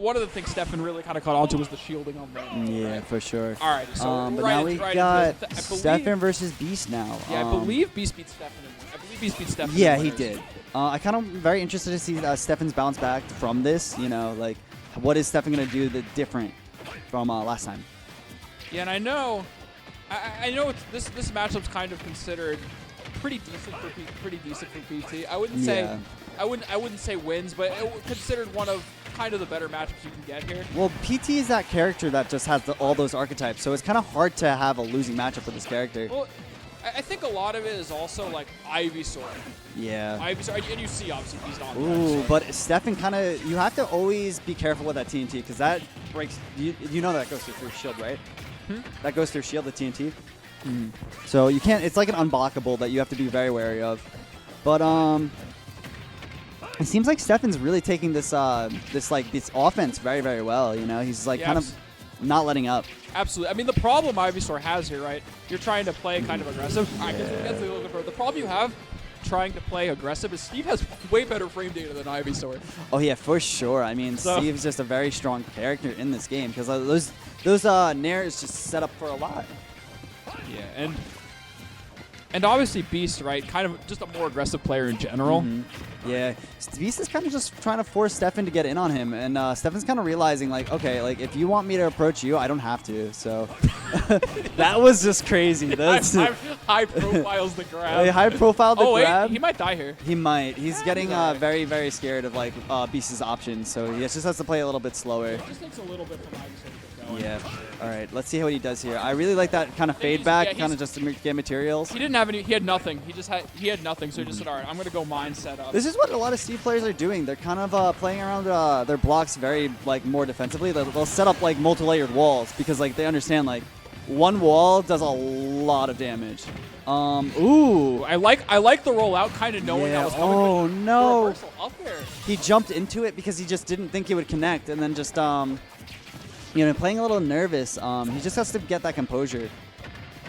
one of the things Steffen really kind of caught on to was the shielding on the. Yeah, right? for sure. All right, so but now we got Steffen versus Beast now. Yeah, I believe Beast beat Steffen. I believe Beast beat Steffen. Yeah, he did. I kind of very interested to see Steffen's bounce back from this. You know, like what is Steffen gonna do different from last time? Yeah, and I know this matchup's kind of considered pretty decent for PT. I wouldn't say I wouldn't say wins, but considered one of kind of the better matchups you can get here. Well, PT is that character that just has all those archetypes, so it's kind of hard to have a losing matchup with this character. Well, I think a lot of it is also like Ivysaur. Yeah. Ivysaur, and you see obviously he's not. Ooh, but Steffen kind of, you have to always be careful with that TNT because that breaks. You know that goes through shield, right? That goes through shield, the TNT. So you can't. It's like an unblockable that you have to be very wary of. But it seems like Steffen's really taking this this offense very, very well. You know, he's like kind of not letting up. Absolutely. I mean, the problem Ivysaur has here, right? You're trying to play kind of aggressive. I guess that's a little bit. The problem you have trying to play aggressive is Steve has way better frame data than Ivysaur. Oh yeah, for sure. I mean, Steve's just a very strong character in this game because those nairs just set up for a lot. Yeah, and obviously Beast, right? Kind of just a more aggressive player in general. Yeah, Beast is kind of just trying to force Steffen to get in on him, and Steffen's kind of realizing like, okay, like if you want me to approach you, I don't have to. So that was just crazy. That's high profiles the grab. High profile the grab. Wait, he might die here. He might. He's getting very, very scared of like Beast's options, so he just has to play a little bit slower. It just takes a little bit for Ivysaur to get going. Yeah. All right. Let's see what he does here. I really like that kind of fade back, kind of just to get materials. He didn't have any. He had nothing. He had nothing. So he just said, all right, I'm gonna go mine set up. This is what a lot of Steve players are doing. They're kind of playing around their blocks very like more defensively. They'll set up like multi-layered walls because like they understand like one wall does a lot of damage. Ooh. I like the rollout, kind of knowing that was coming. Oh no. Reversal up there. He jumped into it because he just didn't think it would connect, and then just you know, playing a little nervous. He just has to get that composure.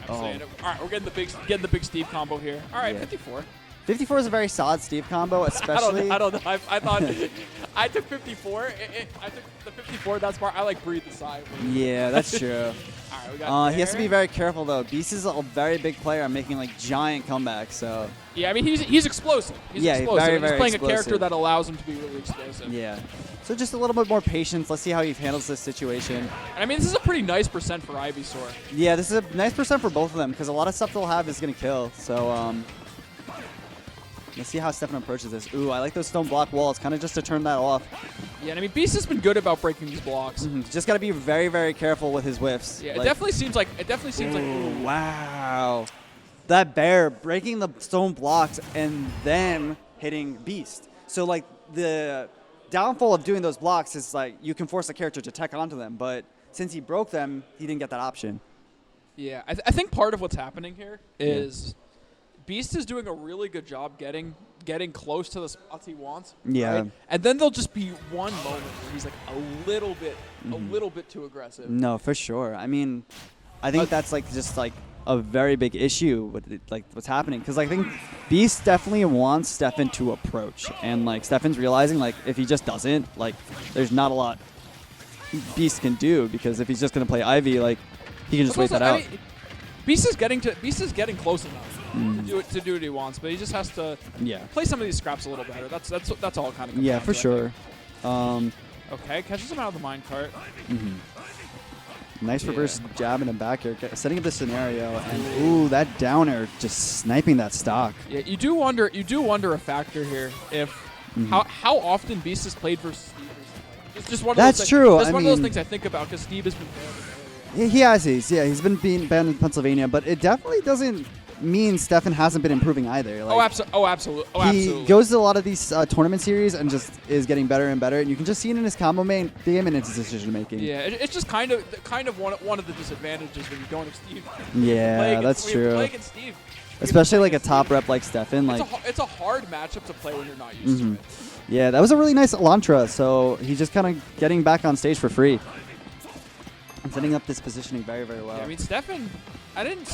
All right, we're getting the big Steve combo here. All right, 54. 54 is a very solid Steve combo, especially. I don't know. I thought I took 54. I took the 54. That's part. I like breathe the sigh. Yeah, that's true. All right, we got he has to be very careful though. Beast is a very big player, making like giant comebacks. So. Yeah, I mean he's explosive. He's explosive. Very, he's very playing explosive. a character that allows him to be really explosive. Yeah. So just a little bit more patience. Let's see how he handles this situation. And I mean, this is a pretty nice percent for Ivysaur. Yeah, this is a nice percent for both of them because a lot of stuff they'll have is going to kill. So let's see how Steffen approaches this. Ooh, I like those stone block walls, kind of just to turn that off. Yeah, and I mean, Beast has been good about breaking these blocks. Just got to be very, very careful with his whiffs. Yeah, it definitely seems like. Ooh, wow. That bear breaking the stone blocks and then hitting Beast. So like the downfall of doing those blocks is like you can force a character to tech onto them, but since he broke them, he didn't get that option. Yeah, I think part of what's happening here is Beast is doing a really good job getting close to the spots he wants. Yeah. Right? And then there'll just be one moment where he's like a little bit too aggressive. No, for sure. I mean, I think that's like just like a very big issue with like what's happening because I think Beast definitely wants Steffen to approach, and like Steffen's realizing like if he just doesn't, like there's not a lot Beast can do because if he's just gonna play Ivy, like he can just wait that out. Beast is getting close enough to do what he wants, but he just has to play some of these scraps a little better. That's all kind of. Yeah, for sure. Okay, catches him out of the minecart. Nice reverse jab in the back here, setting up the scenario, and ooh, that downer just sniping that stock. Yeah, you do wonder a factor here if how often Beast has played versus Steve. It's just one of That's those true. That's one of those things I think about because Steve has been banned. He has. He's been being banned in Pennsylvania, but it definitely doesn't mean Steffen hasn't been improving either. Like, absolutely. He goes to a lot of these tournament series and just is getting better and better, and you can just see it in his combo game and in his decision making. Yeah, it's just kind of one of the disadvantages when you're going to Steve. Yeah, that's true. Play against Steve, especially like a top rep like Steffen. Like it's a hard matchup to play when you're not used to it. Yeah, that was a really nice Elantra. So he's just kind of getting back on stage for free. And setting up this positioning very, very well. Yeah, I mean, Steffen, I didn't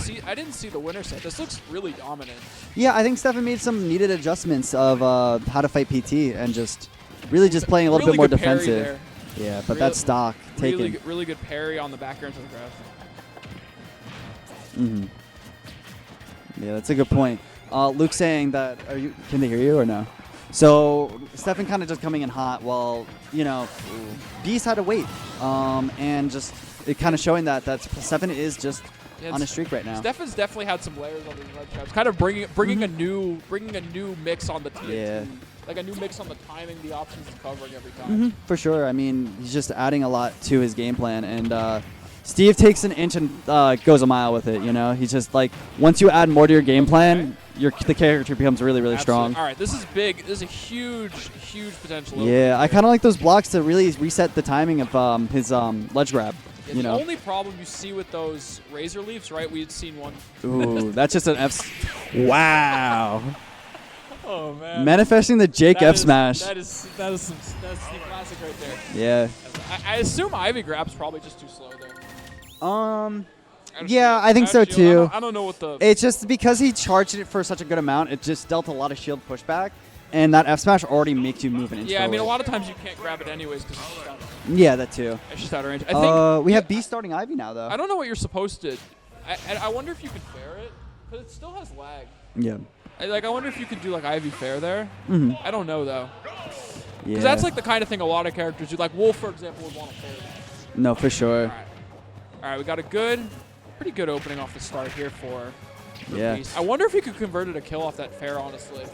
see the winner set. This looks really dominant. Yeah, I think Steffen made some needed adjustments of how to fight PT and just really just playing a little bit more defensive. Yeah, but that stock taken. Really good parry on the back air into the grab. Yeah, that's a good point. Luke's saying that. Can they hear you or no? So Steffen kind of just coming in hot while Beast had to wait, and just it kind of showing that Steffen is just on a streak right now. Steffen's definitely had some layers on these red traps, kind of bringing a new mix on the TNT. Yeah. Like a new mix on the timing, the options, the covering every time. For sure. I mean, he's just adding a lot to his game plan, and Steve takes an inch and goes a mile with it. He's just like, once you add more to your game plan, the character becomes really, really strong. All right, this is big. This is a huge potential. Yeah, I kind of like those blocks to really reset the timing of his ledge grab. Yeah, the only problem you see with those razor leaps, right? We'd seen one. Ooh, that's just an F. Wow. Oh man. Manifesting the Jake F smash. That is some classic right there. Yeah. I assume Ivy grab's probably just too slow there. Yeah, I think so too. I don't know what the. It's just because he charged it for such a good amount, it just dealt a lot of shield pushback, and that F smash already makes you move an inch. Yeah, forward. I mean, a lot of times you can't grab it anyways because it's just out. Yeah, that too. It's just out of range. I think we have B starting Ivy now though. I don't know what you're supposed to. I wonder if you could fair it because it still has lag. Yeah. I wonder if you could do like Ivy fair there. I don't know though. Yeah. Because that's like the kind of thing a lot of characters do. Like Wolf, for example, would want to fair that. No, for sure. All right, we got a pretty good opening off the start here for Beast. I wonder if he could convert it a kill off that fair, honestly.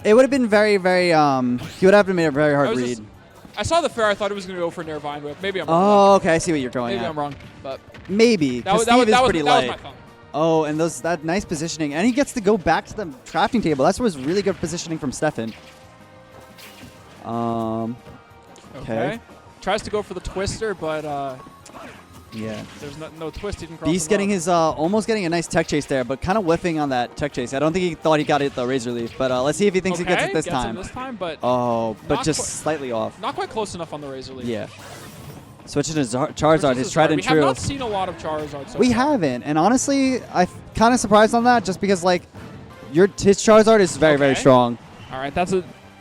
It would have been very, very, he would have to made a very hard read. I saw the fair, I thought it was going to go for Nair Vine Whip. Maybe I'm Oh, wrong. okay, I see what you're going at. Maybe I'm wrong, but. Maybe, because Steve is pretty light. That was my thumb. Oh, and that nice positioning. And he gets to go back to the crafting table. That was really good positioning from Steffen. Okay. Tries to go for the twister, but yeah, there's no twist. He didn't cross. Beast getting his almost getting a nice tech chase there, but kind of whiffing on that tech chase. I don't think he thought he got it the razor leaf, but let's see if he thinks he gets it this time. This time, but just slightly off. Not quite close enough on the razor leaf. Yeah. Switching to Charizard, his tried and true. We have not seen a lot of Charizard so We far. haven't, and honestly, I'm kind of surprised on that, just because like his Charizard is very, very strong. All right,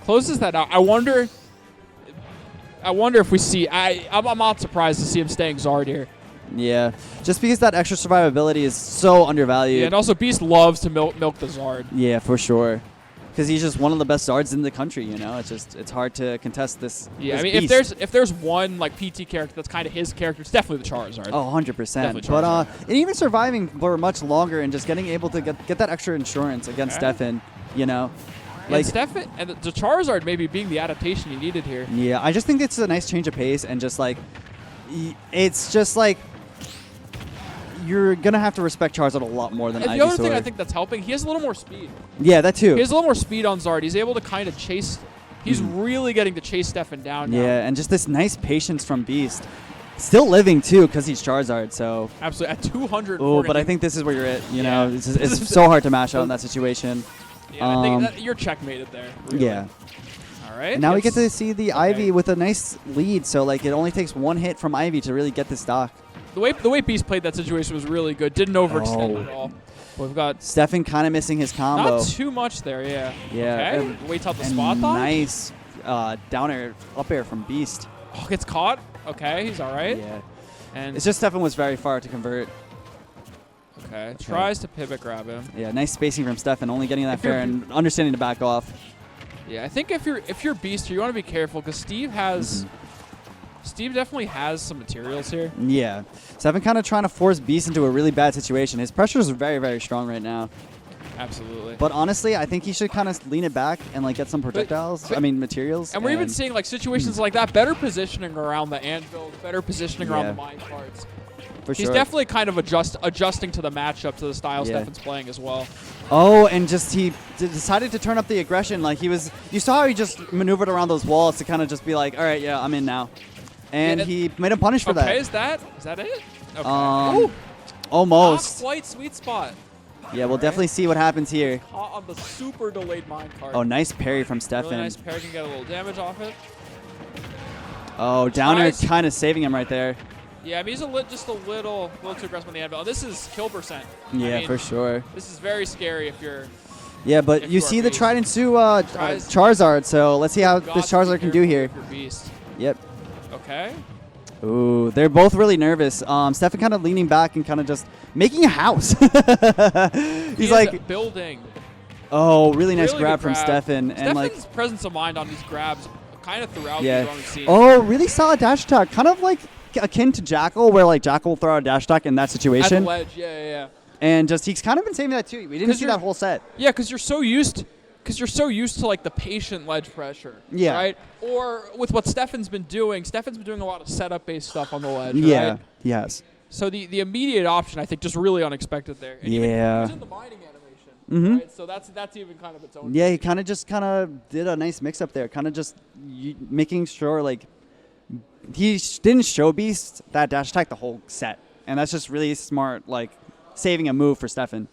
closes that out. I wonder if we see. I'm not surprised to see him staying Zard here. Yeah, just because that extra survivability is so undervalued. Yeah, and also Beast loves to milk the Zard. Yeah, for sure. Because he's just one of the best Zards in the country, it's hard to contest this. Yeah, this I mean, Beast. if there's one like PT character that's kind of his character, it's definitely the Charizard. Oh, 100%. Charizard. But and even surviving for much longer and just getting able to get that extra insurance against Steffen, Like Steffen and the Charizard maybe being the adaptation you needed here. Yeah, I just think it's a nice change of pace and just like, it's just like, you're going to have to respect Charizard a lot more than Ivysaur. And the other thing I think that's helping, he has a little more speed. Yeah, that too. He has a little more speed on Zard. He's able to kind of chase. He's really getting to chase Steffen down now. Yeah, and just this nice patience from Beast. Still living too because he's Charizard, so. Absolutely. At 200. Oh, but I think this is where you're at. It's so hard to mash out in that situation. Yeah, I think that you're checkmated there. Really. Yeah. All right. And now we get to see the Ivy with a nice lead, so like it only takes one hit from Ivy to really get the stock. The way Beast played that situation was really good. Didn't overextend at all. But we've got Steffen kind of missing his combo. Not too much there, yeah. Yeah. Okay. Waits out the spot though. Nice down air, up air from Beast. Oh, gets caught. Okay, he's all right. Yeah. And it's just Steffen was very far to convert. Okay. Tries to pivot grab him. Yeah, nice spacing from Steffen, only getting that fair and understanding to back off. Yeah, I think if you're Beast here, you want to be careful because Steve has. Steve definitely has some materials here. Yeah. Steffen kind of trying to force Beast into a really bad situation. His pressure is very, very strong right now. Absolutely. But honestly, I think he should kind of lean it back and like get some projectiles. Materials. And we're even seeing like situations like that. Better positioning around the anvil. Better positioning around the mine carts. He's definitely kind of adjusting to the matchup, to the style Steffen's playing as well. Oh, and just he decided to turn up the aggression. Like you saw how he just maneuvered around those walls to kind of just be like, all right, yeah, I'm in now. And he made him punish for that. Okay, is that it? Okay. Almost. Not quite sweet spot. Yeah, we'll definitely see what happens here. Caught on the super delayed mine cart. Oh, nice parry from Steffen. Really nice parry, can get a little damage off it. Oh, downer kind of saving him right there. Yeah, I mean, he's just a little too aggressive on the anvil. This is kill percent. Yeah, for sure. This is very scary if you're. Yeah, but you see the tried and true Charizard, so let's see how this Charizard can do here. Beast. Yep. Okay. Ooh, they're both really nervous. Steffen kind of leaning back and kind of just making a house. He's like building. Oh, really nice Really grab good from Steffen. And like Steffen's presence of mind on these grabs kind of throughout the run we've seen. Oh, really solid dash attack. Kind of like akin to Jackal, where like Jackal will throw out a dash attack in that situation. At the ledge, yeah. And just he's kind of been saving that too. We didn't see that whole set. Yeah, because you're so used to like the patient ledge pressure. Yeah. Right? Or with what Steffen's been doing a lot of setup based stuff on the ledge. Yeah. Right? Yes. So the immediate option, I think, just really unexpected there. And yeah. He was in the mining animation. Right? So that's even kind of its own. Yeah, he kind of did a nice mix up there. Kind of just making sure like he didn't show beast that dash attack the whole set, and that's just really smart, like saving a move for Steffen.